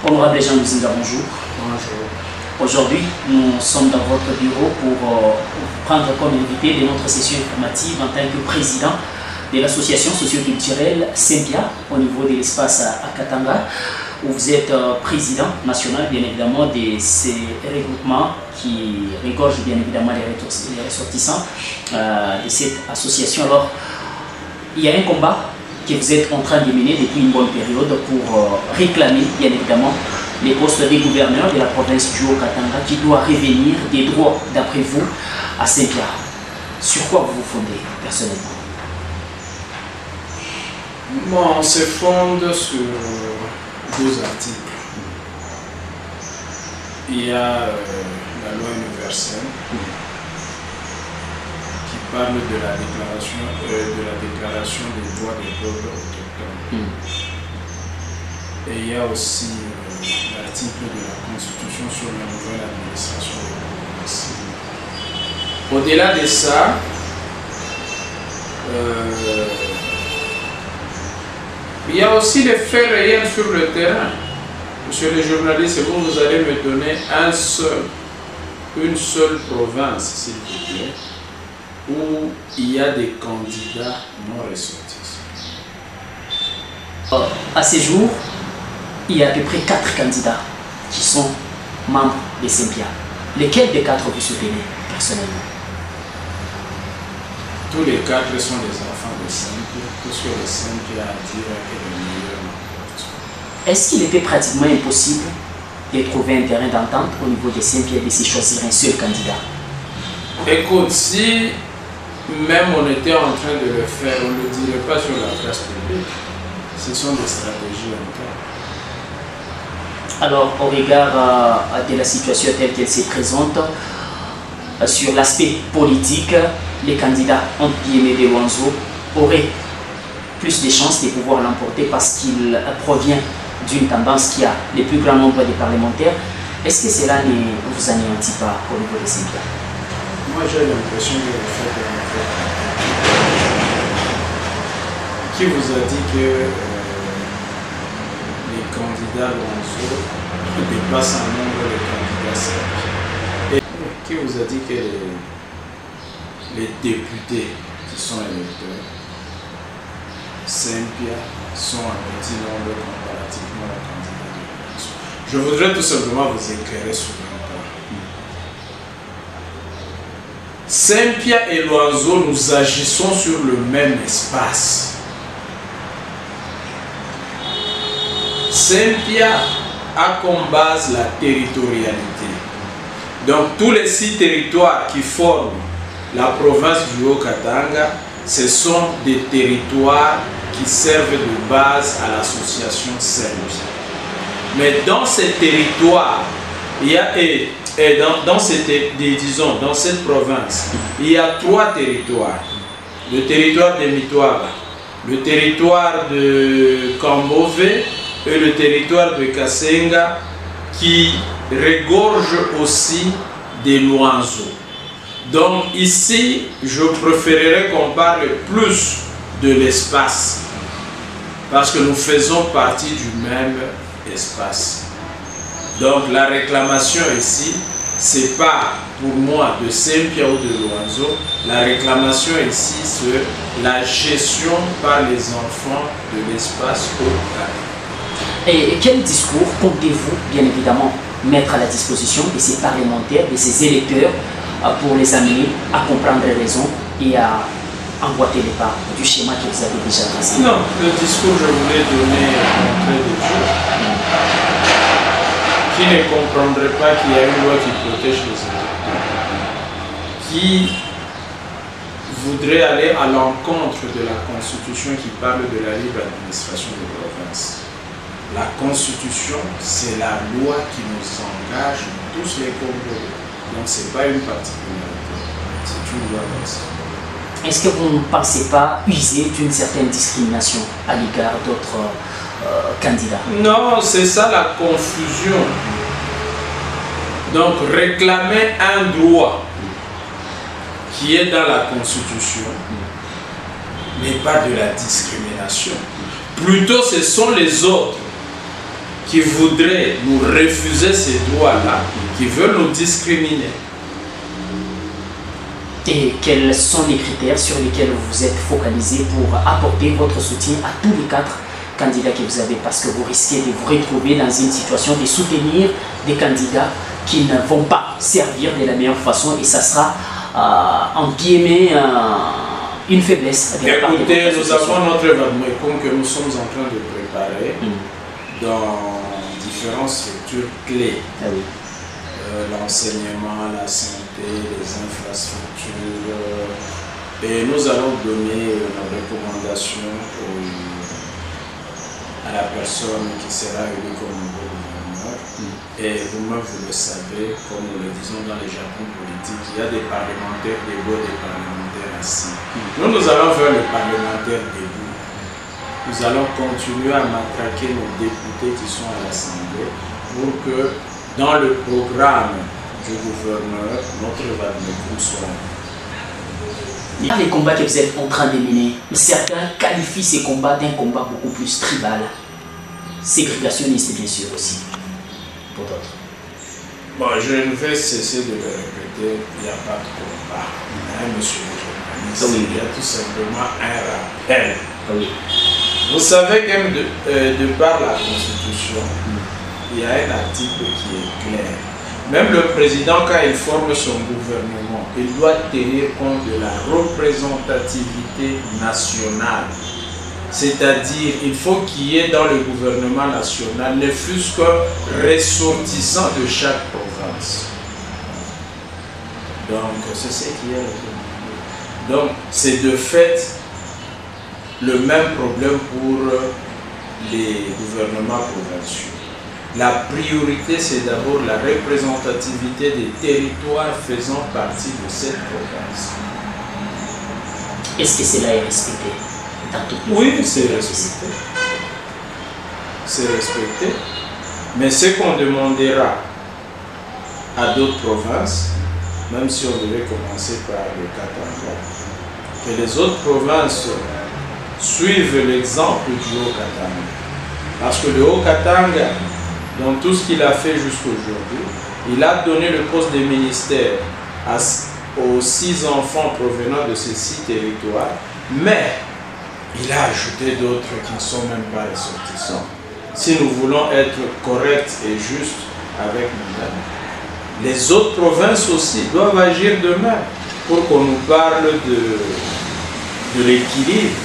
Honorable Jean Luzinga, bonjour. Bonjour. Aujourd'hui, nous sommes dans votre bureau pour prendre comme invité de notre session informative en tant que président de l'association socio-culturelle Sempia au niveau de l'espace à Katanga, où vous êtes président national, bien évidemment, de ces regroupements qui regorgent bien évidemment les ressortissants de cette association. Alors, il y a un combat que vous êtes en train de mener depuis une bonne période pour réclamer, bien évidemment, les postes des gouverneurs de la province du Haut-Katanga qui doit revenir des droits, d'après vous, à Sempia. Sur quoi vous vous fondez, personnellement? Bon, on se fonde sur deux articles. Il y a la loi universelle qui parle de la déclaration des droits des peuples autochtones. Et il y a aussi l'article de la Constitution sur la nouvelle administration des provinces. Au-delà de ça, il y a aussi les faits réels sur le terrain. Monsieur le journaliste, vous allez me donner une seule province, s'il vous plaît, où il y a des candidats non ressortissants. À ces jours, il y a à peu près 4 candidats qui sont membres de Sempia. Lesquels des 4 vous soutenez personnellement? Tous les 4 sont des enfants de Sempia, puisque le Sempia a dit que le meilleur n'emporte. Est-ce qu'il était pratiquement impossible de trouver un terrain d'entente au niveau de Sempia et de se choisir un seul candidat? Écoute, si même on était en train de le faire, on ne le dirait pas sur la place publique. Ce sont des stratégies internes. Alors, au regard de la situation telle qu'elle se présente, sur l'aspect politique, les candidats entre guillemets de Luanzo auraient plus de chances de pouvoir l'emporter parce qu'il provient d'une tendance qui a le plus grand nombre de parlementaires. Est-ce que cela ne vous anéantit pas au niveau de Sempia? Moi, j'ai l'impression que le fait qui vous a dit que les candidats Luanzo dépassent un nombre de candidats Sempia? Et qui vous a dit que les députés qui sont électeurs Sempia sont un petit nombre comparativement aux candidats de Luanzo? Je voudrais tout simplement vous éclairer sur un point. Sempia et Luanzo, nous agissons sur le même espace. Sempia a comme base la territorialité. Donc tous les 6 territoires qui forment la province du Haut-Katanga, ce sont des territoires qui servent de base à l'association Sempia. Mais dans ces territoires, il y a, dans cette province, il y a 3 territoires. Le territoire de Mitwaba, le territoire de Kambové et le territoire de Kasenga qui regorge aussi des Luanzo. Donc ici, je préférerais qu'on parle plus de l'espace parce que nous faisons partie du même espace. Donc la réclamation ici, c'est pas pour moi de Sempia ou de Luanzo. La réclamation ici, c'est la gestion par les enfants de l'espace Haut-Katanga. Et quel discours comptez-vous, bien évidemment, mettre à la disposition de ces parlementaires, de ces électeurs, pour les amener à comprendre les raisons et à emboîter les pas du schéma que vous avez déjà tracé? Non, le discours que je voulais donner d'entrée de jeu, qui ne comprendrait pas qu'il y a une loi qui protège les électeurs, qui voudrait aller à l'encontre de la Constitution qui parle de la libre administration des provinces. La Constitution, c'est la loi qui nous engage tous les Congolais. Donc ce n'est pas une particularité, c'est une loi nationale. Est-ce que vous ne pensez pas user d'une certaine discrimination à l'égard d'autres candidats? Non, c'est ça la confusion. Donc réclamer un droit qui est dans la Constitution n'est pas de la discrimination. Plutôt ce sont les autres qui voudraient nous refuser ces droits-là, qui veulent nous discriminer. Et quels sont les critères sur lesquels vous êtes focalisé pour apporter votre soutien à tous les 4 candidats que vous avez, parce que vous risquez de vous retrouver dans une situation de soutenir des candidats qui ne vont pas servir de la meilleure façon, et ça sera en guillemets une faiblesse. Écoutez, nous avons notre vademecum que nous sommes en train de préparer dans différentes structures clés. Ah oui. L'enseignement, la santé, les infrastructures, et nous allons donner nos recommandations à la personne qui sera élue comme nouveau gouverneur. Et vous-même, vous le savez, comme nous le disons dans les jargons politiques, il y a des parlementaires debout, des parlementaires assis. Nous allons vers les parlementaires debout. Nous allons continuer à matraquer nos députés qui sont à l'Assemblée pour que dans le programme du gouverneur, notre vademecum soit. Les combats que vous êtes en train de mener, certains qualifient ces combats d'un combat beaucoup plus tribal, ségrégationniste bien sûr aussi, pour d'autres. Bon, je ne vais cesser de le répéter, il n'y a pas de combat. Monsieur le journaliste, il y a tout simplement un rappel. Oui. Vous savez que de par la Constitution, il y a un article qui est clair. Même le président, quand il forme son gouvernement, il doit tenir compte de la représentativité nationale. C'est-à-dire, il faut qu'il y ait dans le gouvernement national ne fût-ce qu'un ressortissant de chaque province. Donc, c'est ce qui est. Donc, c'est de fait le même problème pour les gouvernements provinciaux. La priorité, c'est d'abord la représentativité des territoires faisant partie de cette province. Est-ce que cela est respecté dans toutes les Oui, c'est respecté. C'est respecté. Mais ce qu'on demandera à d'autres provinces, même si on devait commencer par le Katanga, que les autres provinces suivent l'exemple du Haut-Katanga. Parce que le Haut-Katanga, dans tout ce qu'il a fait jusqu'aujourd'hui, il a donné le poste de ministère aux 6 enfants provenant de ces 6 territoires, mais il a ajouté d'autres qui ne sont même pas ressortissants. Si nous voulons être corrects et justes avec nous-mêmes, les autres provinces aussi doivent agir de même pour qu'on nous parle de l'équilibre.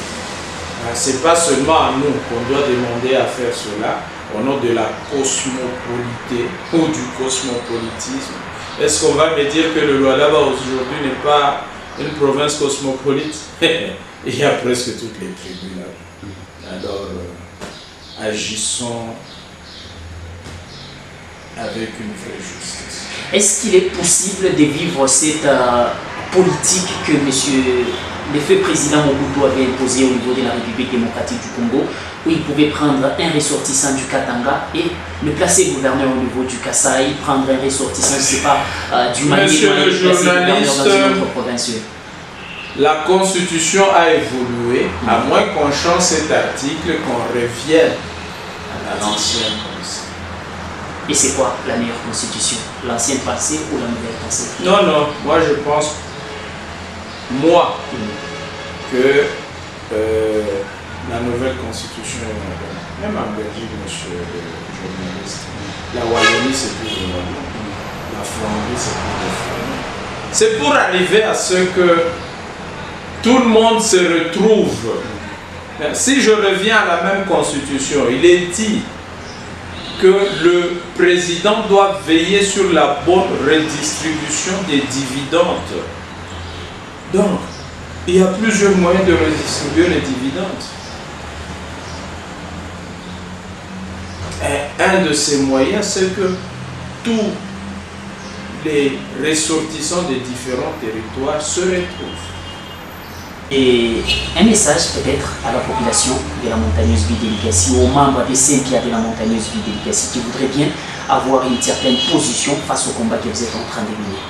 Ce n'est pas seulement à nous qu'on doit demander à faire cela, au nom de la cosmopolité ou du cosmopolitisme. Est-ce qu'on va me dire que le Lualaba aujourd'hui n'est pas une province cosmopolite? Il y a presque toutes les tribus là. Alors, agissons avec une vraie justice. Est-ce qu'il est possible de vivre cette politique que le fait président Mobutu avait imposée au niveau de la République démocratique du Congo, où il pouvait prendre un ressortissant du Katanga et le placer gouverneur au niveau du Kasaï, prendre un ressortissant, je ne sais pas, du Mali, Monsieur le journaliste, dans une autre province? La Constitution a évolué, à moins qu'on change cet article, qu'on revienne à l'ancienne Constitution. Et c'est quoi la meilleure Constitution? L'ancienne passée ou la nouvelle passée? Non, non, moi je pense, que la nouvelle Constitution est bonne. Même en Belgique, monsieur le journaliste, la Wallonie c'est plus de Wallonie, la Flandrie c'est plus de Flandrie. C'est pour arriver à ce que tout le monde se retrouve. Si je reviens à la même Constitution, il est dit que le président doit veiller sur la bonne redistribution des dividendes. Donc, il y a plusieurs moyens de redistribuer les dividendes. Et un de ces moyens, c'est que tous les ressortissants des différents territoires se retrouvent. Et un message peut-être à la population de la montagneuse ville d'Elikassi, aux membres des Saint-Pierre de la montagneuse ville d'Elikassi qui voudraient bien avoir une certaine position face au combat que vous êtes en train de mener.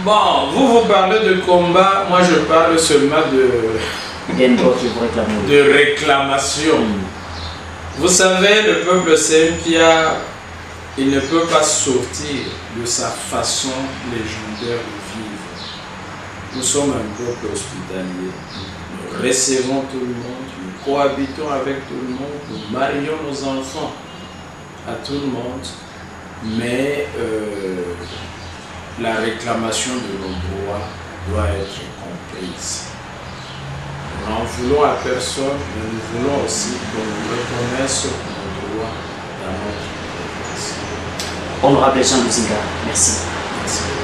Bon, vous parlez de combat, moi je parle seulement de réclamation. Vous savez, le peuple Saint-Pierre, il ne peut pas sortir de sa façon légendaire de vivre. Nous sommes un peuple hospitalier. Nous recevons tout le monde, nous cohabitons avec tout le monde, nous marions nos enfants à tout le monde, mais la réclamation de nos droits doit être comprise. Nous n'en voulons à personne, mais nous voulons aussi qu'on nous reconnaisse nos droits dans notre province. Honorable Jean Luzinga, merci. Merci.